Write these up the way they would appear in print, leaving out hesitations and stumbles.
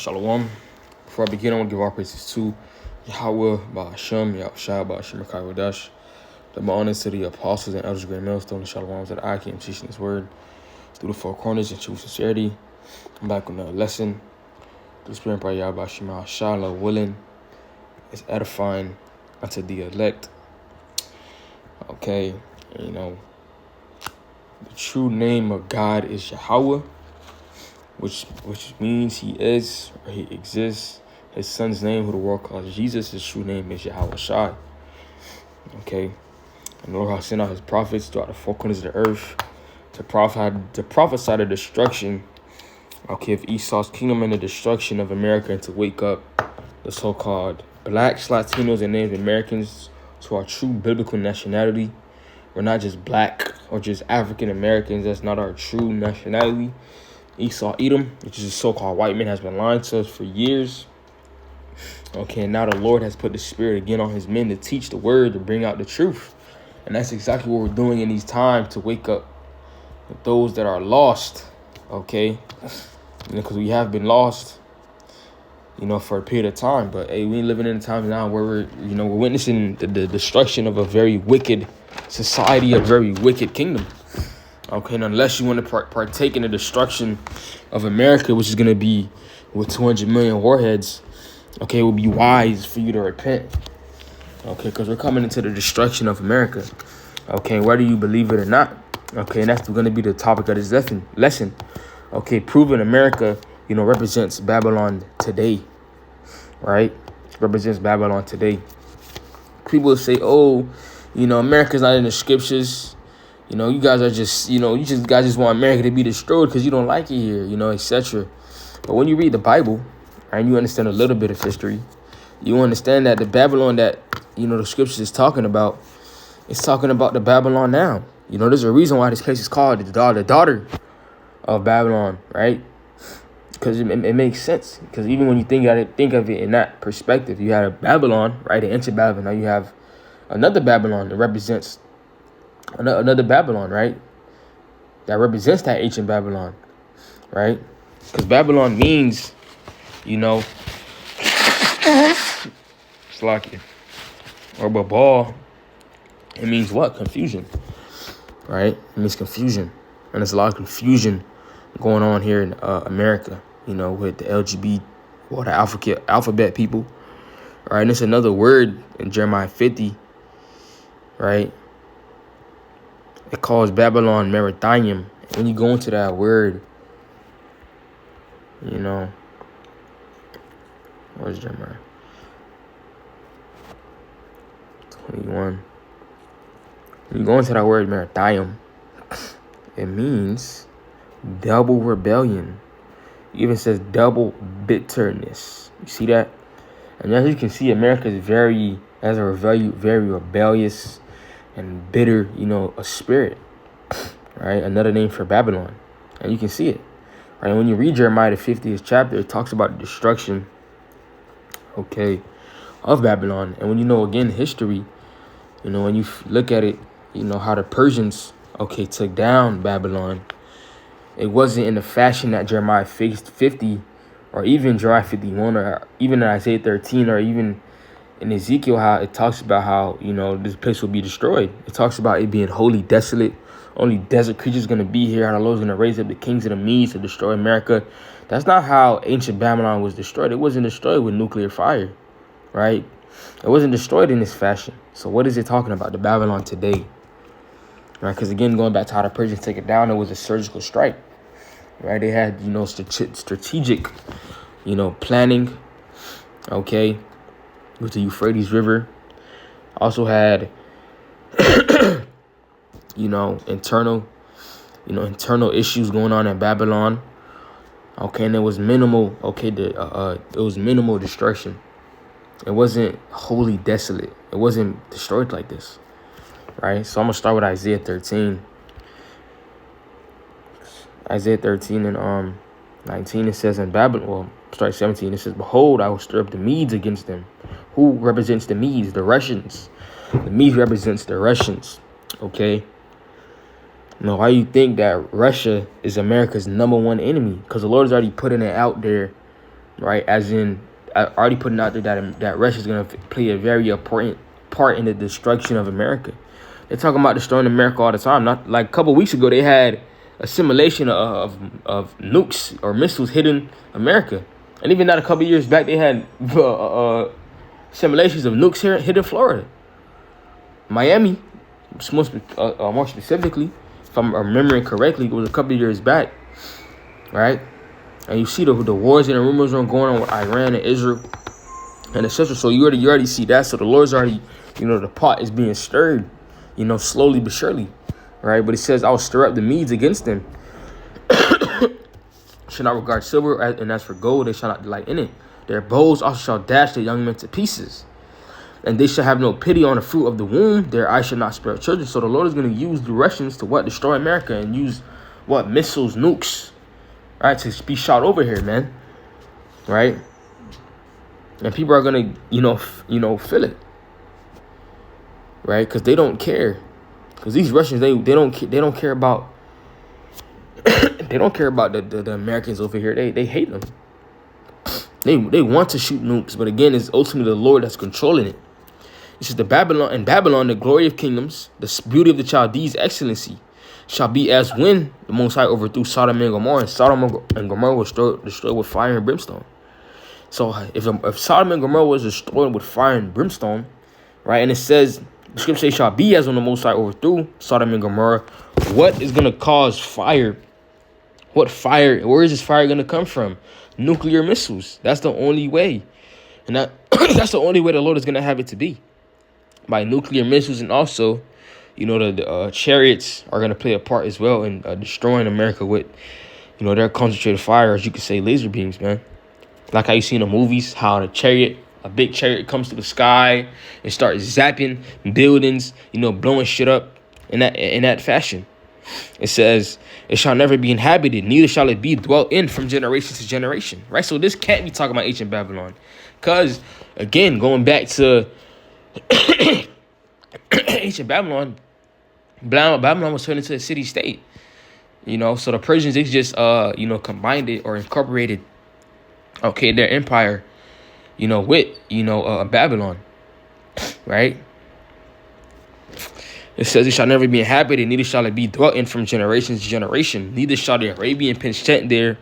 Shalom. Before I begin, I want to give our praises to Yahweh, Ba'ashem, Yahushua, Ba'ashem, Mekayadash. The honors to the apostles and elders, great millstone, the Shaloms that I came teaching His word through the four corners in true sincerity. I'm back with another lesson. Through the Spirit and prayer, Yahweh, Shema, Shalom, willing, is edifying unto the elect. Okay, the true name of God is Yahweh, which means He is, or He exists. His Son's name, who the world calls Jesus, His true name is Yahweh Shai. Okay, and the Lord has sent out His prophets throughout the four corners of the earth to prophesy the destruction, of Esau's kingdom and the destruction of America, and to wake up the so-called blacks, Latinos, and Native Americans to our true biblical nationality. We're not just black or just African Americans. That's not our true nationality. Esau, Edom, which is a so-called white man, has been lying to us for years. Okay, and now the Lord has put the Spirit again on His men to teach the word, to bring out the truth. And that's exactly what we're doing in these times, to wake up those that are lost, okay? Because we have been lost, for a period of time. But, hey, we ain't living in times now where we're witnessing the destruction of a very wicked society, a very wicked kingdom. Okay, and unless you want to partake in the destruction of America, which is going to be with 200 million warheads, okay, it would be wise for you to repent. Okay, because we're coming into the destruction of America. Okay, whether you believe it or not. Okay, and that's going to be the topic of this lesson. Okay, proving America, represents Babylon today. Right? It represents Babylon today. People say, America's not in the scriptures. You guys are just, guys just want America to be destroyed because you don't like it here, etc. But when you read the Bible, and you understand a little bit of history, you understand that the Babylon that, the scriptures is talking about, it's talking about the Babylon now. There's a reason why this place is called the daughter of Babylon, right? Because it makes sense. Because even when you think of it in that perspective, you had a Babylon, right? The ancient Babylon. Now you have another Babylon that represents another Babylon, right? That represents that ancient Babylon, right? Because Babylon means, Slacky, or Babal, it means what? Confusion, right? It means confusion. And there's a lot of confusion going on here in America, with the LGBT, or the alphabet people, right? And it's another word in Jeremiah 50, right? It calls Babylon Merithium. When you go into that word, where's Jeremiah? 21. When you go into that word Merithium, it means double rebellion. It even says double bitterness. You see that? And as you can see, America is very rebellious and bitter, a spirit, right? Another name for Babylon. And you can see it, right? When you read Jeremiah, the 50th chapter, it talks about the destruction, okay, of Babylon. And when again, history, when you look at it, how the Persians, took down Babylon, it wasn't in the fashion that Jeremiah 50, or even Jeremiah 51, or even in Isaiah 13, or even in Ezekiel, how it talks about how, this place will be destroyed. It talks about it being wholly desolate. Only desert creatures going to be here. How the Lord's going to raise up the kings of the Medes to destroy America. That's not how ancient Babylon was destroyed. It wasn't destroyed with nuclear fire, right? It wasn't destroyed in this fashion. So what is it talking about? The Babylon today, right? Because again, going back to how the Persians take it down, it was a surgical strike, right? They had, strategic, planning, okay, with the Euphrates River. Also had, internal issues going on in Babylon. Okay, and it was minimal. Okay, it was minimal destruction. It wasn't wholly desolate. It wasn't destroyed like this, right? So I'm gonna start with Isaiah 13. Isaiah 13 and 19, it says in Babylon. Well, start 17. It says, "Behold, I will stir up the Medes against them." Who represents the Medes? The Russians. The Medes represents the Russians. Okay. Now, why you think that Russia is America's #1 enemy? Because the Lord is already putting it out there, right? As in, I already putting out there that Russia is going to play a very important part in the destruction of America. They're talking about destroying America all the time. Not like a couple weeks ago, they had a simulation of nukes or missiles hitting America, and even not a couple years back, they had simulations of nukes here hitting Florida, Miami, more specifically, if I'm remembering correctly, it was a couple years back, right? And you see the wars and the rumors are going on with Iran and Israel and etc. So you already see that. So the Lord's already, the pot is being stirred, slowly but surely, right? But it says, "I'll stir up the Medes against them. Shall not regard silver, and as for gold, they shall not delight in it. Their bows also shall dash their young men to pieces. And they shall have no pity on the fruit of the womb. Their eyes shall not spare children." So the Lord is going to use the Russians to destroy America, and use missiles, nukes, right, to be shot over here, man, right? And people are gonna, feel it, right? Because they don't care. Because these Russians, they don't care about they don't care about the Americans over here. They hate them. They want to shoot nukes, but again, it's ultimately the Lord that's controlling it. It says, Babylon, the glory of kingdoms, the beauty of the Chaldees' excellency, shall be as when the Most High overthrew Sodom and Gomorrah, and Sodom and Gomorrah was destroyed with fire and brimstone. So if Sodom and Gomorrah was destroyed with fire and brimstone, right, and it says, the scripture says, shall be as when the Most High overthrew Sodom and Gomorrah, what is going to cause fire? What fire? Where is this fire going to come from? Nuclear missiles. That's the only way. And that's the only way the Lord is going to have it to be. By nuclear missiles, and also, the chariots are going to play a part as well in destroying America with, their concentrated fire, as you could say, laser beams, man. Like how you see in the movies, how a big chariot comes to the sky and starts zapping buildings, blowing shit up in that fashion. It says, "It shall never be inhabited, neither shall it be dwelt in from generation to generation." Right? So this can't be talking about ancient Babylon. Because, again, going back to ancient Babylon was turned into a city-state. So the Persians, they just, combined it or incorporated, their empire, with, Babylon, right? It says, "It shall never be inhabited, neither shall it be dwelt in from generation to generation. Neither shall the Arabian pitch tent there,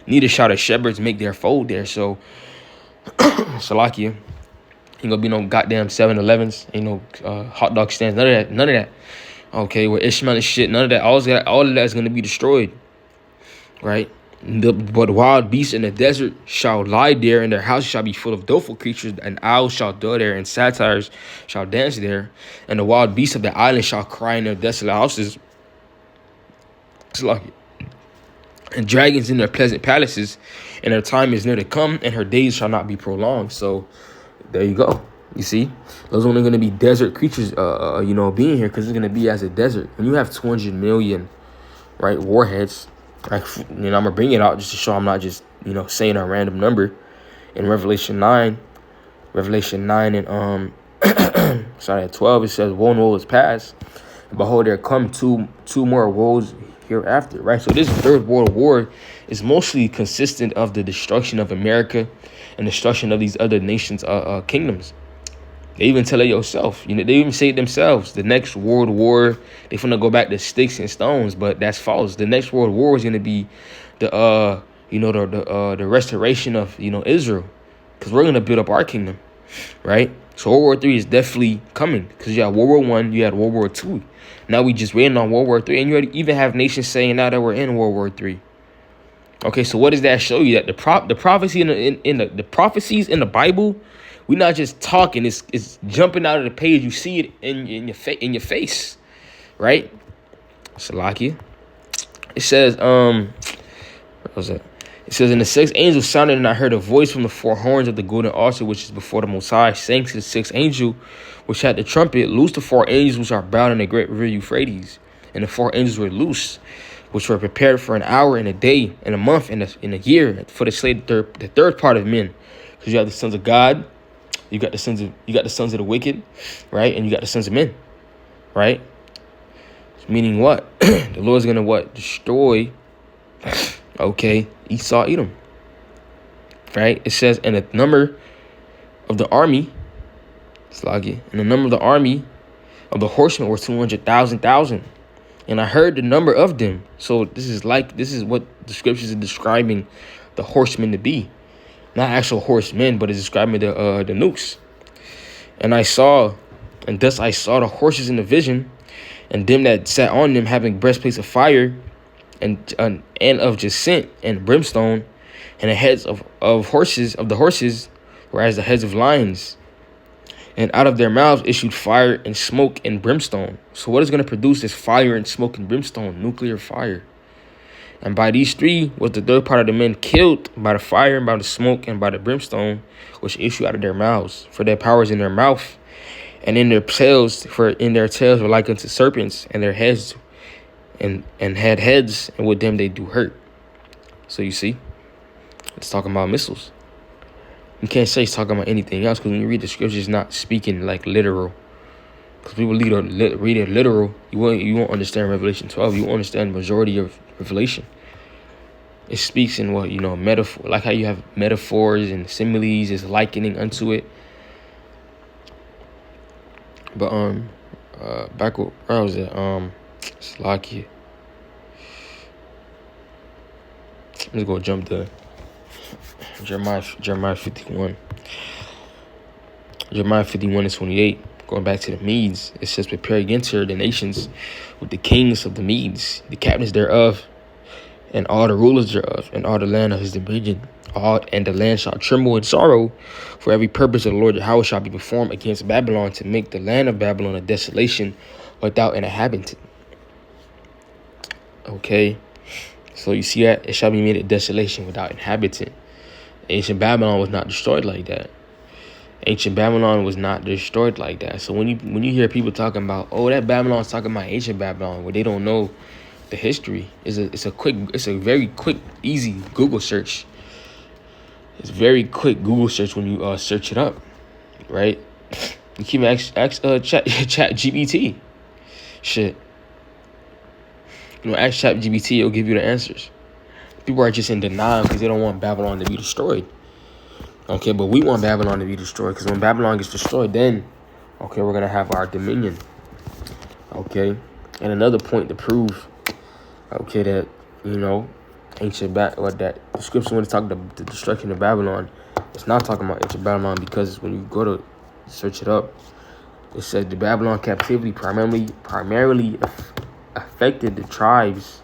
neither shall the shepherds make their fold there." So, Salakia, ain't gonna be no goddamn 7-Elevens, ain't no hot dog stands, none of that. Okay, with Ishmael and shit, none of that. All of that is gonna be destroyed, right? But wild beasts in the desert shall lie there, and their houses shall be full of doleful creatures, and owls shall dwell there, and satyrs shall dance there, and the wild beasts of the island shall cry in their desolate houses. It's like, and dragons in their pleasant palaces, and her time is near to come, and her days shall not be prolonged. So there you go. You see, those are only going to be desert creatures, being here, because it's going to be as a desert. When you have 200 million, right, warheads. I'm gonna bring it out just to show I'm not just, saying a random number. In Revelation 9 and at 12, it says, "One woe is past, and behold, there come two more woes hereafter." Right. So this third world war is mostly consistent of the destruction of America and destruction of these other nations' kingdoms. They even tell it yourself. They even say it themselves. The next world war, they finna go back to sticks and stones, but that's false. The next world war is gonna be the restoration of Israel, because we're gonna build up our kingdom, right? So World War III is definitely coming, because you had World War I, you had World War II. Now we just waiting on World War III, and you even have nations saying now that we're in World War III. Okay, so what does that show you? That the prophecy the prophecies in the Bible, we're not just talking. It's jumping out of the page. You see it in your face, right? Salakia. It says, what was that? It says, "And the sixth angel sounded, and I heard a voice from the four horns of the golden altar, which is before the Most High, saying to the sixth angel, which had the trumpet, loose the four angels which are bound in the great river Euphrates. And the four angels were loose, which were prepared for an hour and a day and a month and a year for the third part of men." Because you have the sons of God, you got the sons of the wicked, right? And you got the sons of men, right? Meaning what? The Lord's gonna destroy, Esau, Edom. right? It says, and the number of the army, and the number of the army of the horsemen were 200,000. And I heard the number of them. So this is what the scriptures are describing the horsemen to be. Not actual horsemen, but it's describing the nukes. And thus I saw the horses in the vision, and them that sat on them having breastplates of fire, and of jacinth and brimstone, and the heads of the horses were as the heads of lions. And out of their mouths issued fire and smoke and brimstone. So what is going to produce this fire and smoke and brimstone? Nuclear fire. And by these three was the third part of the men killed by the fire and by the smoke and by the brimstone, which issue out of their mouths. For their power is in their mouth, and in their tails, were like unto serpents, and their heads and had heads, and with them they do hurt. So you see, it's talking about missiles. You can't say it's talking about anything else, because when you read the scriptures, it's not speaking like literal. Because people read it literal, you won't understand Revelation 12. You won't understand the majority of Revelation. It speaks in metaphor, like how you have metaphors and similes, is likening unto it. But back where I was at, Slovakia. Let's go jump to Jeremiah 51. Jeremiah 51:28. Going back to the Medes, it says, prepare against her the nations with the kings of the Medes, the captains thereof, and all the rulers thereof, and all the land of his dominion. And the land shall tremble in sorrow, for every purpose of the Lord Yahweh shall be performed against Babylon, to make the land of Babylon a desolation without an inhabitant. Okay, so you see that? It shall be made a desolation without inhabitant. Ancient Babylon was not destroyed like that. Ancient Babylon was not destroyed like that. So when you hear people talking about, oh, that Babylon's talking about ancient Babylon, where they don't know the history, it's a very quick, easy Google search. It's very quick Google search when you search it up, right? You keep ask chat GPT, shit. Ask chat GPT, it'll give you the answers. People are just in denial because they don't want Babylon to be destroyed. Okay, but we want Babylon to be destroyed, because when Babylon gets destroyed, then, okay, we're going to have our dominion. Okay, and another point to prove, okay, that, that the scripture when it's talking about the destruction of Babylon, it's not talking about ancient Babylon, because when you go to search it up, it says the Babylon captivity primarily affected the tribes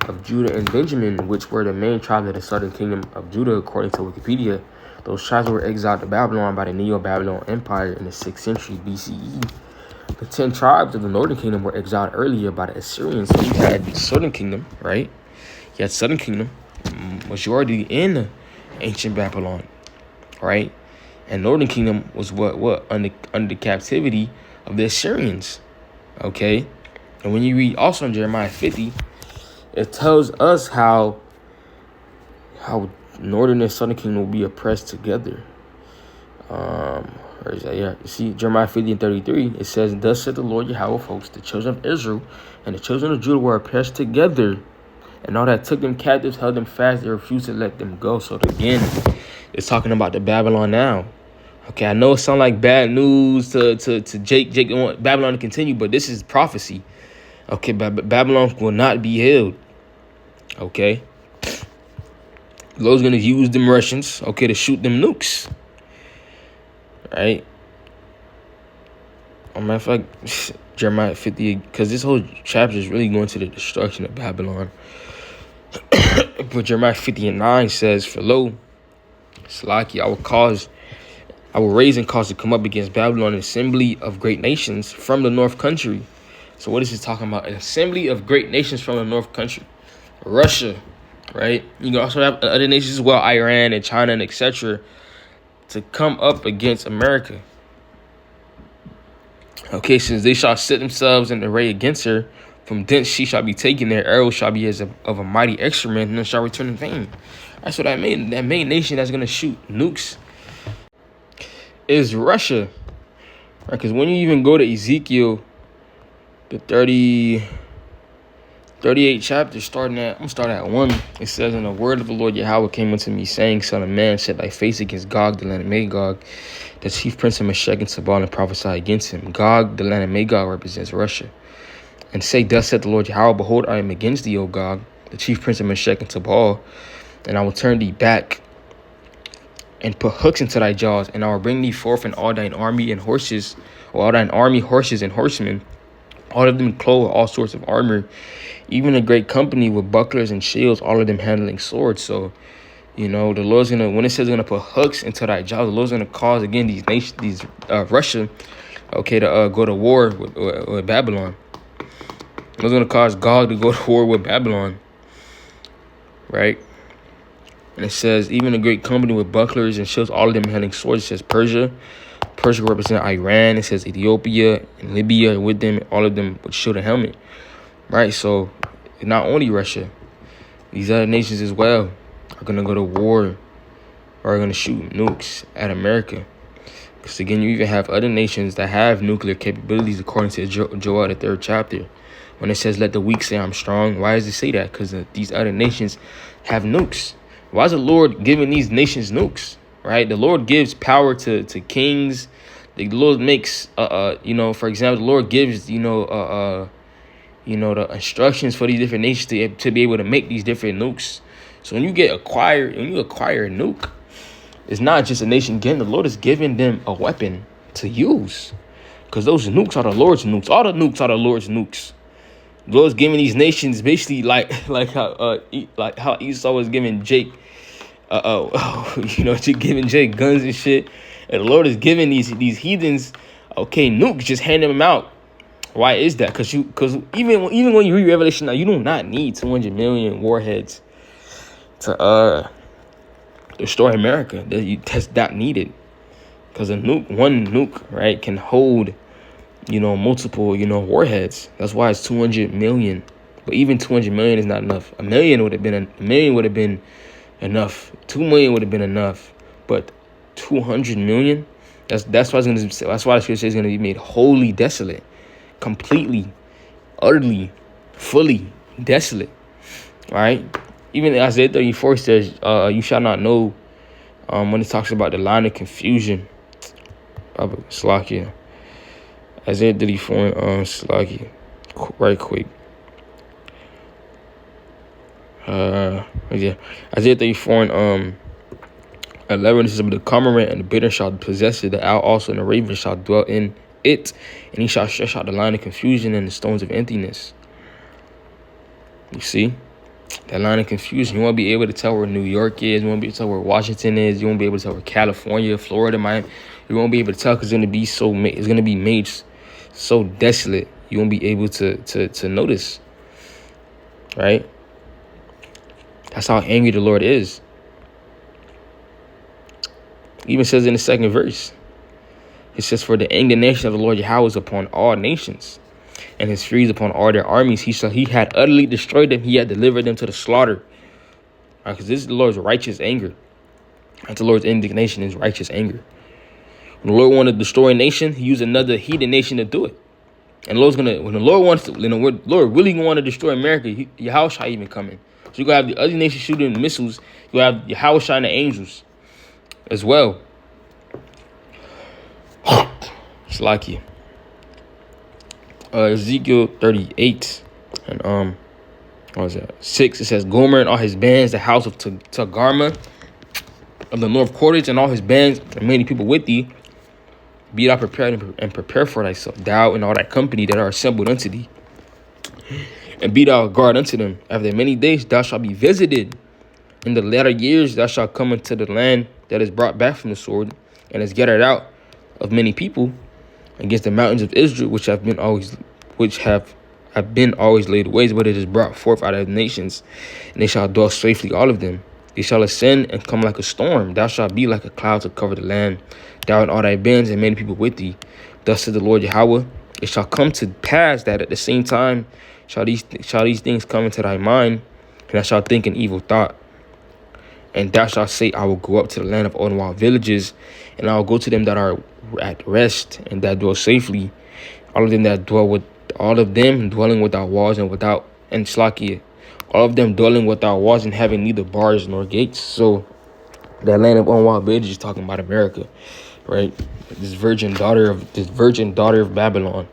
of Judah and Benjamin, which were the main tribes of the southern kingdom of Judah, according to Wikipedia. Those tribes were exiled to Babylon by the Neo-Babylon Empire in the 6th century BCE. The 10 tribes of the northern kingdom were exiled earlier by the Assyrians. So you had the southern kingdom, right? You had southern kingdom, majority in ancient Babylon, right? And northern kingdom was what under captivity of the Assyrians, okay? And when you read also in Jeremiah 50, it tells us how northern and southern kingdom will be oppressed together. Where is that? Yeah, you see Jeremiah 50:33. It says, thus said the Lord Yahweh of hosts, the children of Israel and the children of Judah were oppressed together, and all that took them captives held them fast. They refused to let them go. So again, it's talking about the Babylon now. Okay, I know it sounds like bad news to Jake. Jake want Babylon to continue, but this is prophecy. Okay, Babylon will not be held. Okay. The Lord's going to use them Russians, okay, to shoot them nukes. Right? Matter of fact, Jeremiah 50, because this whole chapter is really going to the destruction of Babylon. But Jeremiah 50:9 says, for lo, Salaki, I will raise and cause to come up against Babylon an assembly of great nations from the north country. So what is this talking about? An assembly of great nations from the north country. Russia, right? You can also have other nations as well, Iran and China and etc., to come up against America. Okay, since they shall set themselves in array against her, from thence she shall be taken, their arrows shall be as of a mighty excrement, and then shall return in vain. That's what that main nation that's going to shoot nukes is Russia. Right? Because when you even go to Ezekiel, the 38 chapter, I'm gonna start at 1. It says, "And the word of the Lord Yahweh came unto me, saying, Son of man, set thy face against Gog, the land of Magog, the chief prince of Meshech and Tubal, and prophesy against him. Gog, the land of Magog, represents Russia. And say, Thus saith the Lord Yahweh, Behold, I am against thee, O Gog, the chief prince of Meshech and Tubal, and I will turn thee back and put hooks into thy jaws, and I will bring thee forth in all thine army and horses, or all thine army, horses, and horsemen, all of them clothed with all sorts of armor, even a great company with bucklers and shields, all of them handling swords." So, the Lord's gonna, when it says gonna put hooks into thy jaws, the Lord's gonna cause again Russia, okay, to go to war with Babylon. The Lord's gonna cause Gog to go to war with Babylon, right? And it says, even a great company with bucklers and shields, all of them handling swords. It says Persia. Persia represents Iran. It says Ethiopia and Libya with them, all of them with shield and helmet. Right? So, not only Russia, these other nations as well are going to go to war or are going to shoot nukes at America. Because, again, you even have other nations that have nuclear capabilities, according to Joel, the 3rd chapter. When it says, let the weak say I'm strong, why does it say that? Because these other nations have nukes. Why is the Lord giving these nations nukes, right? The Lord gives power to kings. The Lord makes, for example, the Lord gives, the instructions for these different nations to be able to make these different nukes. So when you acquire a nuke, it's not just a nation getting. The Lord is giving them a weapon to use, because those nukes are the Lord's nukes. All the nukes are the Lord's nukes. The Lord's giving these nations basically like how Esau was giving Jake, giving Jake guns and shit. And the Lord is giving these heathens, okay, nukes, just handing them out. Why is that? Because even when you read Revelation now, you do not need 200 million warheads to destroy America. That's not needed. Because one nuke, right, can hold, multiple, warheads. That's why it's 200 million. But even 200 million is not enough. A million would have been enough. 2 million would have been enough. But 200 million, that's why the scripture says it's gonna be made wholly desolate, completely, utterly, fully desolate. All right. Even Isaiah 34 says, "You shall not know." When it talks about the line of confusion, Slakia. Isaiah 34, Slakia, right quick. Isaiah 34 and 11, it says, "But the cormorant and the bittern shall possess it, the owl also and the raven shall dwell in it, and he shall stretch out the line of confusion and the stones of emptiness." You see? That line of confusion. You won't be able to tell where New York is. You won't be able to tell where Washington is. You won't be able to tell where California, Florida, Miami. You won't be able to tell because it's going to be made so desolate. You won't be able to notice. Right? That's how angry the Lord is. It even says in the 2nd verse, it says, "For the indignation of the Lord Yahweh is upon all nations, and his fury is upon all their armies. He had utterly destroyed them. He had delivered them to the slaughter." Because this is the Lord's righteous anger. That's the Lord's indignation, is righteous anger. When the Lord wanted to destroy a nation, he used another heathen nation to do it. And when the Lord wants to, Lord really want to destroy America, Yahushua even coming. So you're going to have the other nations shooting missiles. You're going to have Yahushua and the angels as well. Slakia. Ezekiel 38 and what was that? 6. It says, "Gomer and all his bands, the house of Tagarma of the north quarters, and all his bands, and many people with thee, be thou prepared and prepare for thyself, thou and all thy company that are assembled unto thee, and be thou a guard unto them. After many days thou shalt be visited. In the latter years thou shalt come into the land that is brought back from the sword, and is gathered out of many people, against the mountains of Israel, which have been always laid waste, but it is brought forth out of the nations, and they shall dwell safely, all of them. They shall ascend and come like a storm. Thou shalt be like a cloud to cover the land, thou and all thy bands, and many people with thee. Thus said the Lord Yahweh, it shall come to pass that at the same time shall these things come into thy mind, and thou shalt think an evil thought. And thou shalt say, I will go up to the land of old and wild villages, and I will go to them that are at rest and that dwell safely, all of them dwelling without walls and without and Slakia, all of them dwelling without walls and having neither bars nor gates. So that land of unwalled villages is talking about America, right? This virgin daughter of Babylon,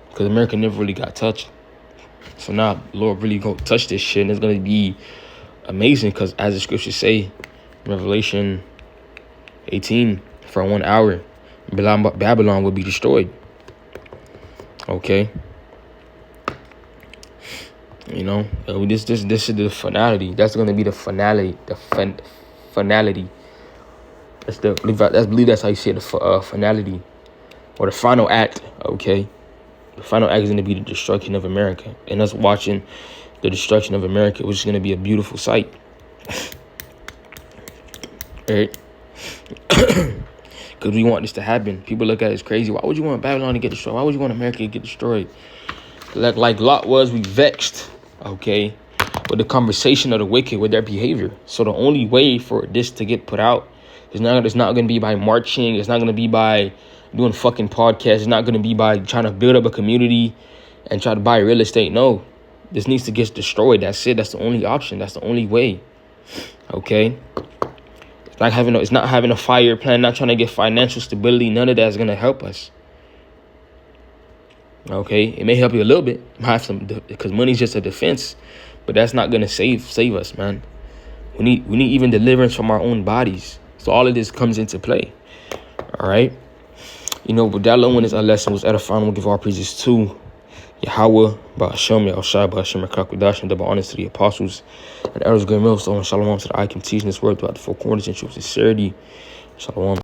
because America never really got touched. So now Lord really gonna touch this shit, and it's gonna be amazing, because as the scriptures say, Revelation 18, for 1 hour, Babylon will be destroyed. Okay. You know, this is the finality. That's gonna be the finality. Finality. I believe that's how you say it, the finality, or the final act. Okay, the final act is gonna be the destruction of America, and us watching the destruction of America, which is gonna be a beautiful sight. Right? Because we want this to happen. People look at it as crazy. Why would you want Babylon to get destroyed? Why would you want America to get destroyed? Like Lot was, we vexed, okay, with the conversation of the wicked, with their behavior. So the only way for this to get put out is it's not going to be by marching. It's not going to be by doing fucking podcasts. It's not going to be by trying to build up a community and try to buy real estate. No, this needs to get destroyed. That's it. That's the only option. That's the only way. Okay. It's not having a fire plan, not trying to get financial stability. None of that is going to help us. Okay, it may help you a little bit, have some, because money's just a defense, but that's not gonna save us, man. We need even deliverance from our own bodies. So all of this comes into play. All right, you know, but that little one is a lesson was edifying. We'll give our praises to Yahweh, Ba'ashem, Yahushua, Ba'ashem, Rakakudash, and double honors to the apostles and elders, great millstone, shalom to the Ikim teaching this word throughout the four corners in true sincerity. Shalom.